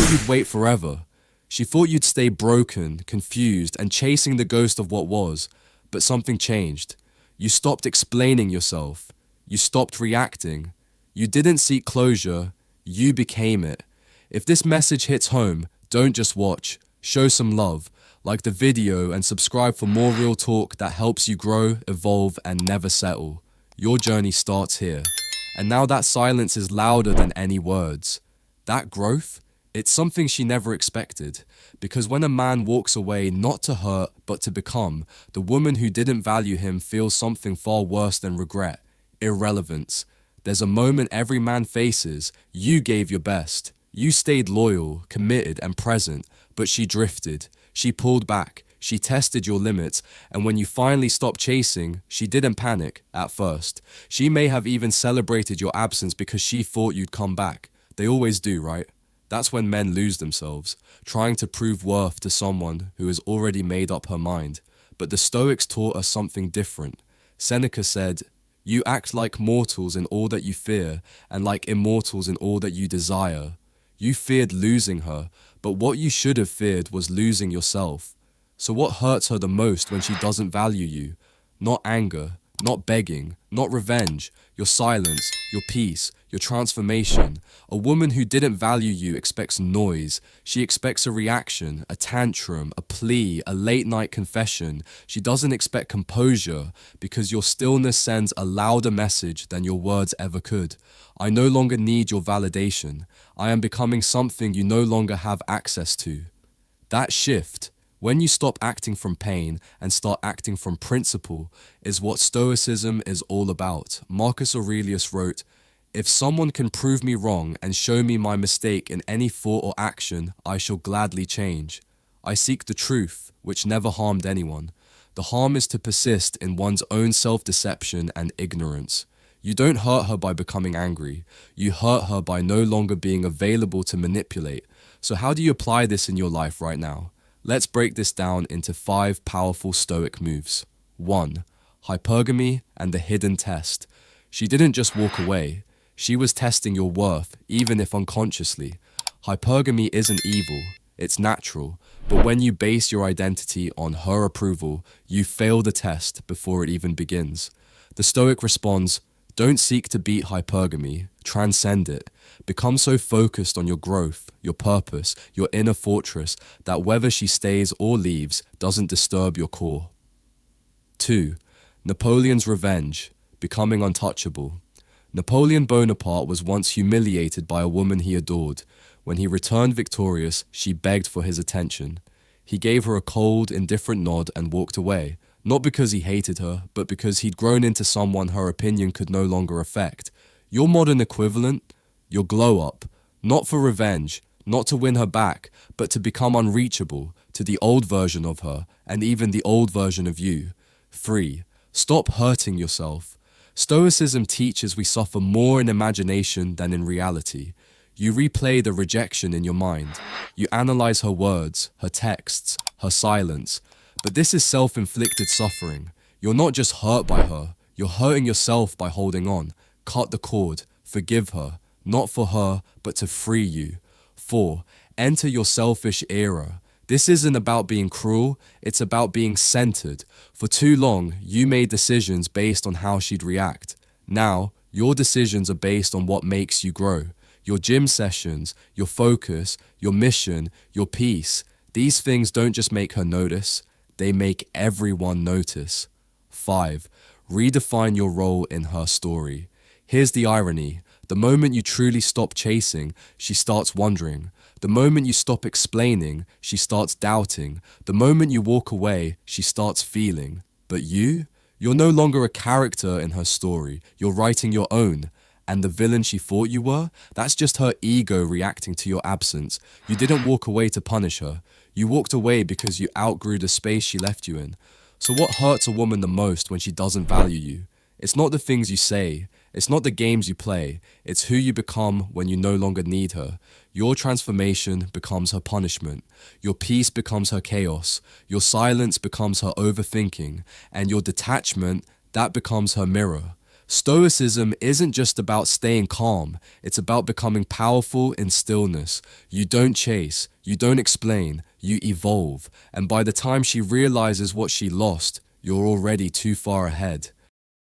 thought you'd wait forever. She thought you'd stay broken, confused, and chasing the ghost of what was. But something changed. You stopped explaining yourself. You stopped reacting. You didn't seek closure. You became it. If this message hits home, don't just watch. Show some love. Like the video and subscribe for more real talk that helps you grow, evolve, and never settle. Your journey starts here. And now that silence is louder than any words. That growth? It's something she never expected. Because when a man walks away not to hurt but to become, the woman who didn't value him feels something far worse than regret. Irrelevance. There's a moment every man faces. You gave your best. You stayed loyal, committed, and present, but she drifted. She pulled back. She tested your limits, and when you finally stopped chasing, she didn't panic at first. She may have even celebrated your absence because she thought you'd come back. They always do, right? That's when men lose themselves, trying to prove worth to someone who has already made up her mind. But the Stoics taught us something different. Seneca said, "You act like mortals in all that you fear, and like immortals in all that you desire." You feared losing her, but what you should have feared was losing yourself. So what hurts her the most when she doesn't value you? Not anger, not begging, not revenge, your silence, your peace, your transformation. A woman who didn't value you expects noise. She expects a reaction, a tantrum, a plea, a late night confession. She doesn't expect composure because your stillness sends a louder message than your words ever could. I no longer need your validation. I am becoming something you no longer have access to. That shift, when you stop acting from pain and start acting from principle, is what Stoicism is all about. Marcus Aurelius wrote, "If someone can prove me wrong and show me my mistake in any thought or action, I shall gladly change. I seek the truth, which never harmed anyone. The harm is to persist in one's own self-deception and ignorance. You don't hurt her by becoming angry. You hurt her by no longer being available to manipulate. So how do you apply this in your life right now? Let's break this down into 5 powerful Stoic moves. 1. Hypergamy and the hidden test. She didn't just walk away. She was testing your worth, even if unconsciously. Hypergamy isn't evil. It's natural. But when you base your identity on her approval, you fail the test before it even begins. The Stoic responds, "Don't seek to beat hypergamy. Transcend it. Become so focused on your growth, your purpose, your inner fortress, that whether she stays or leaves doesn't disturb your core." 2. Napoleon's revenge, becoming untouchable. Napoleon Bonaparte was once humiliated by a woman he adored. When he returned victorious, she begged for his attention. He gave her a cold, indifferent nod and walked away, not because he hated her, but because he'd grown into someone her opinion could no longer affect. Your modern equivalent? Your glow-up. Not for revenge, not to win her back, but to become unreachable to the old version of her, and even the old version of you. 3. Stop hurting yourself. Stoicism teaches we suffer more in imagination than in reality. You replay the rejection in your mind. You analyze her words, her texts, her silence. But this is self-inflicted suffering. You're not just hurt by her, you're hurting yourself by holding on. Cut the cord. Forgive her. Not for her, but to free you. 4. Enter your selfish era. This isn't about being cruel, it's about being centered. For too long, you made decisions based on how she'd react. Now, your decisions are based on what makes you grow. Your gym sessions, your focus, your mission, your peace. These things don't just make her notice, they make everyone notice. 5. Redefine your role in her story. Here's the irony. The moment you truly stop chasing, she starts wondering. The moment you stop explaining, she starts doubting. The moment you walk away, she starts feeling. But you're no longer a character in her story. You're writing your own. And the villain she thought you were, that's just her ego reacting to your absence. You didn't walk away to punish her. You walked away because you outgrew the space she left you in. So what hurts a woman the most when she doesn't value you? It's not the things you say. It's not the games you play. It's who you become when you no longer need her. Your transformation becomes her punishment. Your peace becomes her chaos. Your silence becomes her overthinking. And your detachment, that becomes her mirror. Stoicism isn't just about staying calm, it's about becoming powerful in stillness. You don't chase, you don't explain, you evolve. And by the time she realizes what she lost, you're already too far ahead.